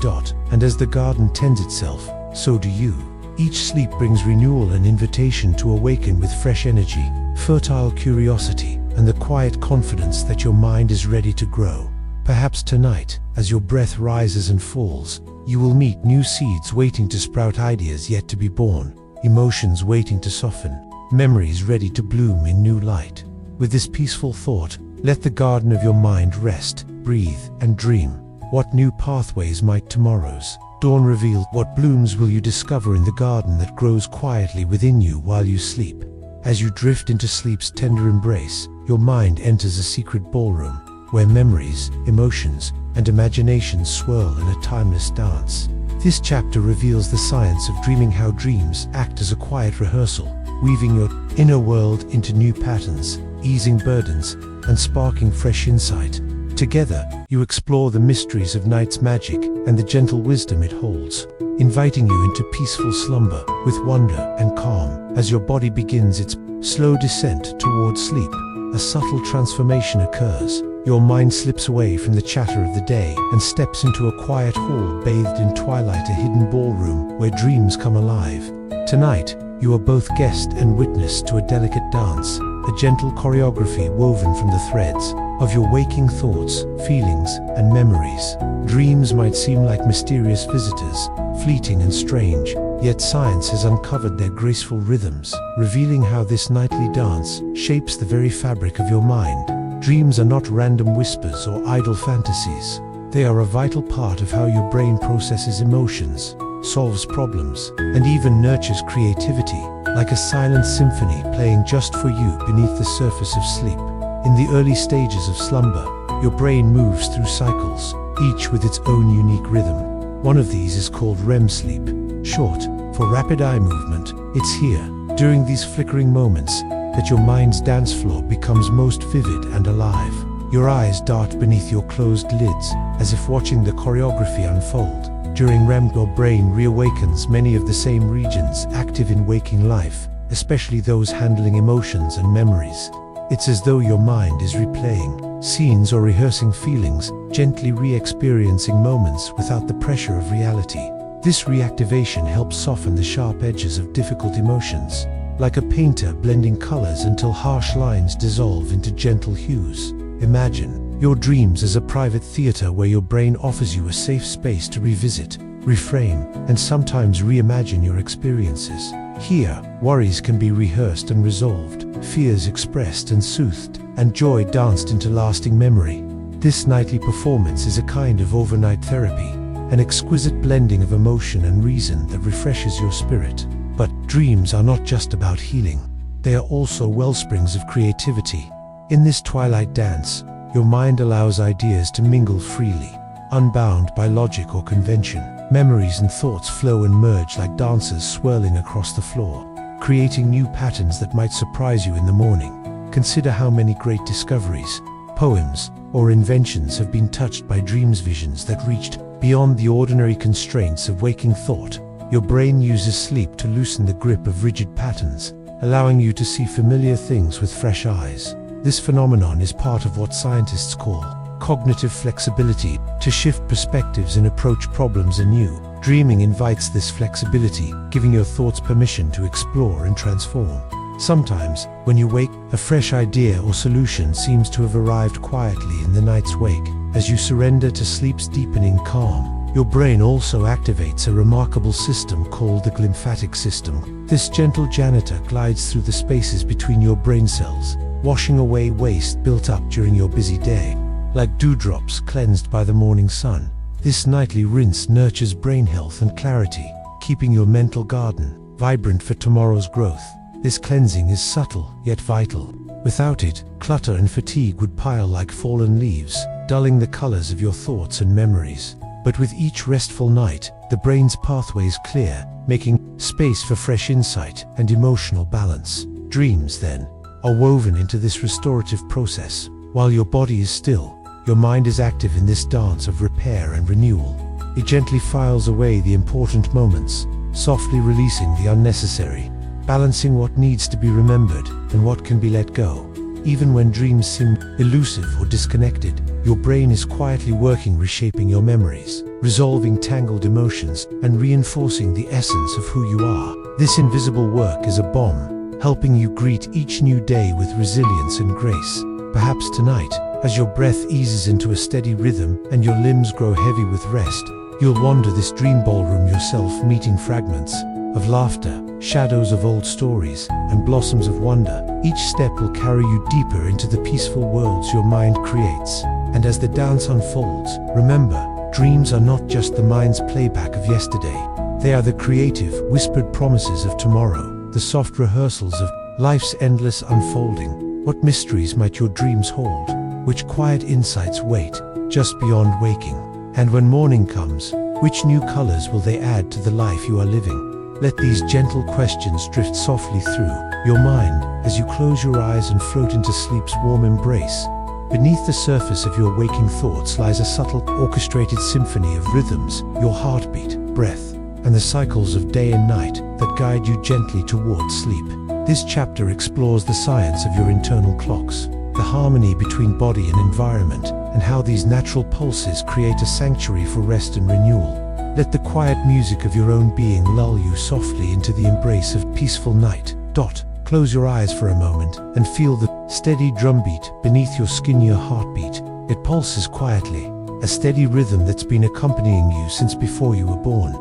And as the garden tends itself, so do you. Each sleep brings renewal and invitation to awaken with fresh energy, fertile curiosity, and the quiet confidence that your mind is ready to grow. Perhaps tonight, as your breath rises and falls, you will meet new seeds waiting to sprout, ideas yet to be born, emotions waiting to soften, memories ready to bloom in new light. With this peaceful thought, let the garden of your mind rest, breathe, and dream. What new pathways might tomorrow's dawn reveal? What blooms will you discover in the garden that grows quietly within you while you sleep? As you drift into sleep's tender embrace, your mind enters a secret ballroom, where memories, emotions, and imaginations swirl in a timeless dance. This chapter reveals the science of dreaming, how dreams act as a quiet rehearsal, weaving your inner world into new patterns, easing burdens, and sparking fresh insight. Together, you explore the mysteries of night's magic and the gentle wisdom it holds, inviting you into peaceful slumber with wonder and calm. As your body begins its slow descent towards sleep, a subtle transformation occurs. Your mind slips away from the chatter of the day and steps into a quiet hall bathed in twilight, a hidden ballroom where dreams come alive. Tonight, you are both guest and witness to a delicate dance, a gentle choreography woven from the threads of your waking thoughts, feelings, and memories. Dreams might seem like mysterious visitors, fleeting and strange, yet science has uncovered their graceful rhythms, revealing how this nightly dance shapes the very fabric of your mind. Dreams are not random whispers or idle fantasies. They are a vital part of how your brain processes emotions, solves problems, and even nurtures creativity, like a silent symphony playing just for you beneath the surface of sleep. In the early stages of slumber, your brain moves through cycles, each with its own unique rhythm. One of these is called REM sleep, short for rapid eye movement. It's here, during these flickering moments, that your mind's dance floor becomes most vivid and alive. Your eyes dart beneath your closed lids, as if watching the choreography unfold. During REM, your brain reawakens many of the same regions active in waking life, especially those handling emotions and memories. It's as though your mind is replaying scenes or rehearsing feelings, gently re-experiencing moments without the pressure of reality. This reactivation helps soften the sharp edges of difficult emotions, like a painter blending colors until harsh lines dissolve into gentle hues. Imagine your dreams as a private theater where your brain offers you a safe space to revisit, reframe, and sometimes reimagine your experiences. Here, worries can be rehearsed and resolved, fears expressed and soothed, and joy danced into lasting memory. This nightly performance is a kind of overnight therapy, an exquisite blending of emotion and reason that refreshes your spirit. But dreams are not just about healing. They are also wellsprings of creativity. In this twilight dance, your mind allows ideas to mingle freely, unbound by logic or convention. Memories and thoughts flow and merge like dancers swirling across the floor, creating new patterns that might surprise you in the morning. Consider how many great discoveries, poems, or inventions have been touched by dreams, visions that reached beyond the ordinary constraints of waking thought. Your brain uses sleep to loosen the grip of rigid patterns, allowing you to see familiar things with fresh eyes. This phenomenon is part of what scientists call cognitive flexibility, to shift perspectives and approach problems anew. Dreaming invites this flexibility, giving your thoughts permission to explore and transform. Sometimes, when you wake, a fresh idea or solution seems to have arrived quietly in the night's wake. As you surrender to sleep's deepening calm, your brain also activates a remarkable system called the glymphatic system. This gentle janitor glides through the spaces between your brain cells, washing away waste built up during your busy day. Like dewdrops cleansed by the morning sun, this nightly rinse nurtures brain health and clarity, keeping your mental garden vibrant for tomorrow's growth. This cleansing is subtle yet vital. Without it, clutter and fatigue would pile like fallen leaves, dulling the colors of your thoughts and memories. But with each restful night, the brain's pathways clear, making space for fresh insight and emotional balance. Dreams, then, are woven into this restorative process. While your body is still, your mind is active in this dance of repair and renewal. It gently files away the important moments, softly releasing the unnecessary, balancing what needs to be remembered and what can be let go. Even when dreams seem elusive or disconnected, your brain is quietly working, reshaping your memories, resolving tangled emotions, and reinforcing the essence of who you are. This invisible work is a balm, helping you greet each new day with resilience and grace. Perhaps tonight, as your breath eases into a steady rhythm and your limbs grow heavy with rest, you'll wander this dream ballroom yourself, meeting fragments of laughter, shadows of old stories, and blossoms of wonder. Each step will carry you deeper into the peaceful worlds your mind creates. And as the dance unfolds, remember, dreams are not just the mind's playback of yesterday. They are the creative, whispered promises of tomorrow, the soft rehearsals of life's endless unfolding. What mysteries might your dreams hold? Which quiet insights wait just beyond waking? And when morning comes, which new colors will they add to the life you are living? Let these gentle questions drift softly through your mind as you close your eyes and float into sleep's warm embrace. Beneath the surface of your waking thoughts lies a subtle, orchestrated symphony of rhythms, your heartbeat, breath, and the cycles of day and night that guide you gently towards sleep. This chapter explores the science of your internal clocks, the harmony between body and environment, and how these natural pulses create a sanctuary for rest and renewal. Let the quiet music of your own being lull you softly into the embrace of peaceful night. Close your eyes for a moment and feel the steady drumbeat beneath your skin, your heartbeat. It pulses quietly, a steady rhythm that's been accompanying you since before you were born.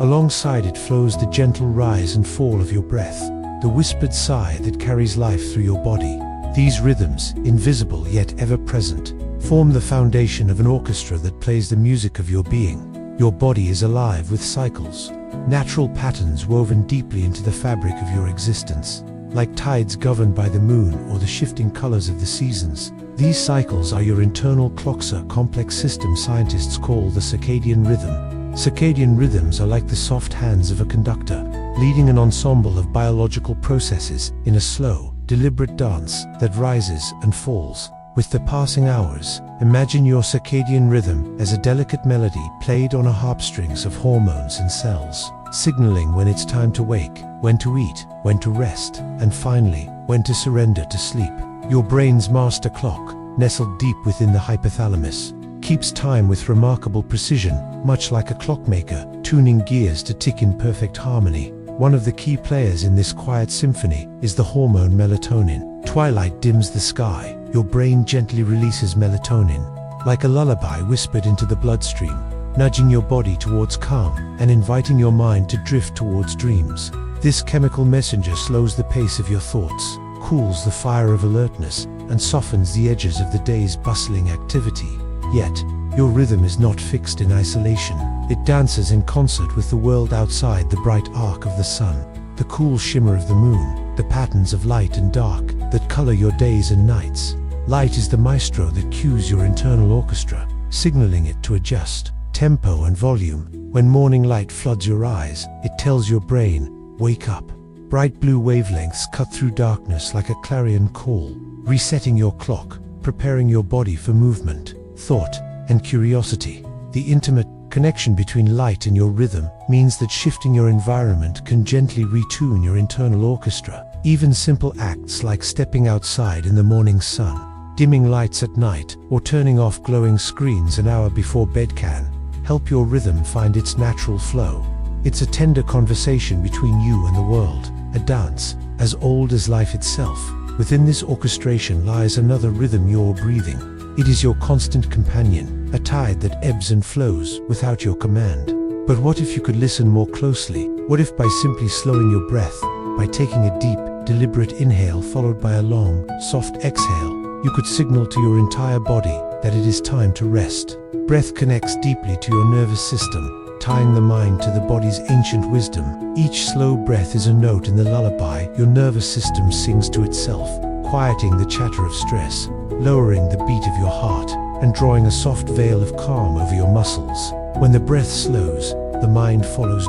Alongside it flows the gentle rise and fall of your breath, the whispered sigh that carries life through your body. These rhythms, invisible yet ever present, form the foundation of an orchestra that plays the music of your being. Your body is alive with cycles, natural patterns woven deeply into the fabric of your existence. Like tides governed by the moon or the shifting colors of the seasons, these cycles are your internal clocks, a complex system scientists call the circadian rhythm. Circadian rhythms are like the soft hands of a conductor, leading an ensemble of biological processes in a slow, deliberate dance that rises and falls with the passing hours. Imagine your circadian rhythm as a delicate melody played on a harpstrings of hormones and cells, signaling when it's time to wake, when to eat, when to rest, and finally, when to surrender to sleep. Your brain's master clock, nestled deep within the hypothalamus, keeps time with remarkable precision, much like a clockmaker, tuning gears to tick in perfect harmony. One of the key players in this quiet symphony is the hormone melatonin. Twilight dims the sky, your brain gently releases melatonin, like a lullaby whispered into the bloodstream, nudging your body towards calm and inviting your mind to drift towards dreams. This chemical messenger slows the pace of your thoughts, cools the fire of alertness, and softens the edges of the day's bustling activity. Yet, your rhythm is not fixed in isolation. It dances in concert with the world outside the bright arc of the sun, the cool shimmer of the moon, the patterns of light and dark that color your days and nights. Light is the maestro that cues your internal orchestra, signaling it to adjust tempo and volume. When morning light floods your eyes, it tells your brain, wake up. Bright blue wavelengths cut through darkness like a clarion call, resetting your clock, preparing your body for movement, thought, and curiosity. The intimate connection between light and your rhythm means that shifting your environment can gently retune your internal orchestra. Even simple acts like stepping outside in the morning sun, dimming lights at night, or turning off glowing screens an hour before bed can help your rhythm find its natural flow. It's a tender conversation between you and the world, a dance as old as life itself. Within this orchestration lies another rhythm, your breathing. It is your constant companion, a tide that ebbs and flows without your command. But what if you could listen more closely? What if by simply slowing your breath, by taking a deep, deliberate inhale followed by a long, soft exhale, you could signal to your entire body that it is time to rest? Breath connects deeply to your nervous system, tying the mind to the body's ancient wisdom. Each slow breath is a note in the lullaby your nervous system sings to itself, quieting the chatter of stress, lowering the beat of your heart, and drawing a soft veil of calm over your muscles. When the breath slows, the mind follows.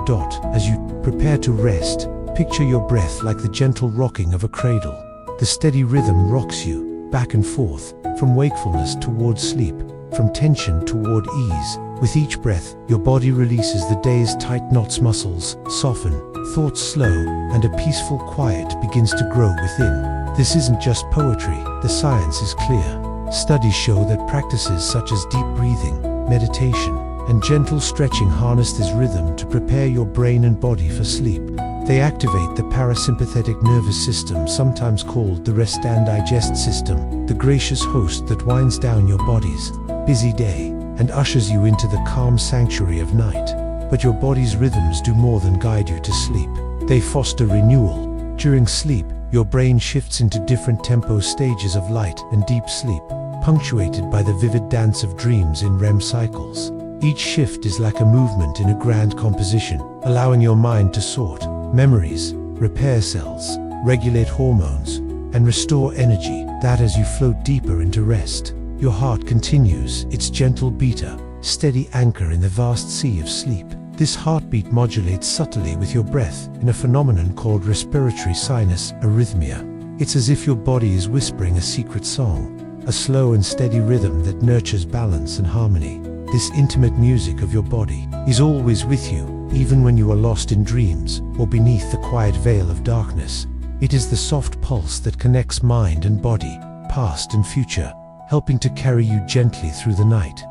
As you prepare to rest, picture your breath like the gentle rocking of a cradle. The steady rhythm rocks you back and forth, from wakefulness towards sleep, from tension toward ease. With each breath, your body releases the day's tight knots, muscles soften, thoughts slow, and a peaceful quiet begins to grow within. This isn't just poetry, the science is clear. Studies show that practices such as deep breathing, meditation, and gentle stretching harness this rhythm to prepare your brain and body for sleep. They activate the parasympathetic nervous system, sometimes called the rest and digest system, the gracious host that winds down your body's busy day and ushers you into the calm sanctuary of night. But your body's rhythms do more than guide you to sleep. They foster renewal. During sleep, your brain shifts into different tempo stages of light and deep sleep, punctuated by the vivid dance of dreams in REM cycles. Each shift is like a movement in a grand composition, allowing your mind to sort memories, repair cells, regulate hormones, and restore energy. That as you float deeper into rest, your heart continues its gentle beater, steady anchor in the vast sea of sleep. This heartbeat modulates subtly with your breath in a phenomenon called respiratory sinus arrhythmia. It's as if your body is whispering a secret song, a slow and steady rhythm that nurtures balance and harmony. This intimate music of your body is always with you, even when you are lost in dreams or beneath the quiet veil of darkness. It is the soft pulse that connects mind and body, past and future, helping to carry you gently through the night.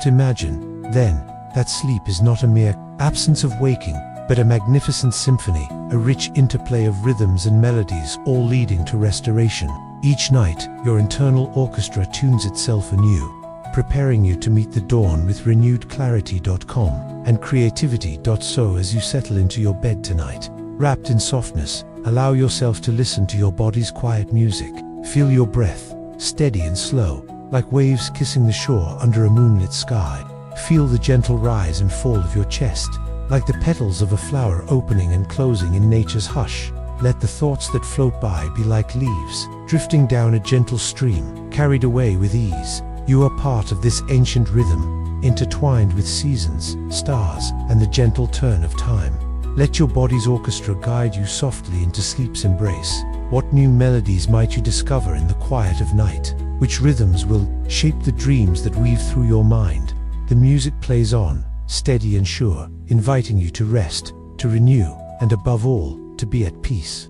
Imagine, then, that sleep is not a mere absence of waking, but a magnificent symphony, a rich interplay of rhythms and melodies, all leading to restoration. Each night, your internal orchestra tunes itself anew, preparing you to meet the dawn with renewed clarity.com and creativity. So as you settle into your bed tonight, wrapped in softness, allow yourself to listen to your body's quiet music. Feel your breath, steady and slow, like waves kissing the shore under a moonlit sky. Feel the gentle rise and fall of your chest, like the petals of a flower opening and closing in nature's hush. Let the thoughts that float by be like leaves, drifting down a gentle stream, carried away with ease. You are part of this ancient rhythm, intertwined with seasons, stars, and the gentle turn of time. Let your body's orchestra guide you softly into sleep's embrace. What new melodies might you discover in the quiet of night? Which rhythms will shape the dreams that weave through your mind? The music plays on, steady and sure, inviting you to rest, to renew, and above all, to be at peace.